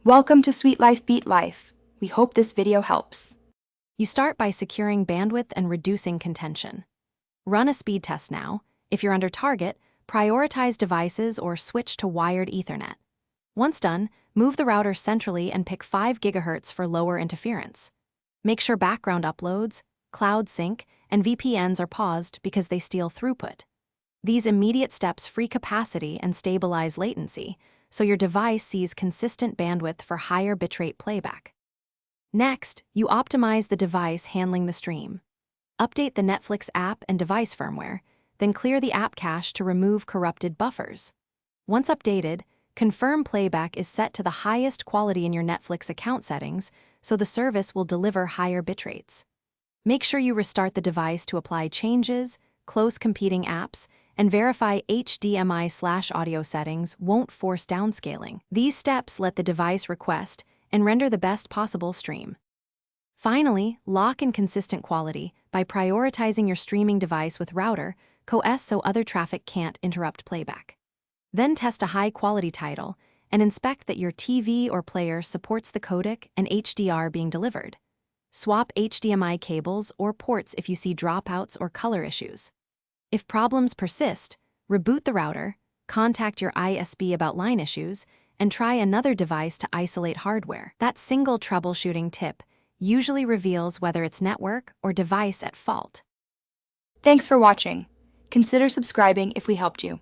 Welcome to Sweet Life Beat Life. We hope this video helps. You start by securing bandwidth and reducing contention. Run a speed test now. If you're under target, prioritize devices or switch to wired Ethernet. Once done, move the router centrally and pick 5 GHz for lower interference. Make sure background uploads, cloud sync, and VPNs are paused because they steal throughput. These immediate steps free capacity and stabilize latency, so your device sees consistent bandwidth for higher bitrate playback. Next, you optimize the device handling the stream. Update the Netflix app and device firmware, then clear the app cache to remove corrupted buffers. Once updated, confirm playback is set to the highest quality in your Netflix account settings, so the service will deliver higher bitrates. Make sure you restart the device to apply changes, close competing apps, and verify HDMI/audio settings won't force downscaling. These steps let the device request and render the best possible stream. Finally, lock in consistent quality by prioritizing your streaming device with router coS so other traffic can't interrupt playback. Then test a high-quality title and inspect that your TV or player supports the codec and HDR being delivered. Swap HDMI cables or ports if you see dropouts or color issues. If problems persist, reboot the router, contact your ISP about line issues, and try another device to isolate hardware. That single troubleshooting tip usually reveals whether it's network or device at fault. Thanks for watching. Consider subscribing if we helped you.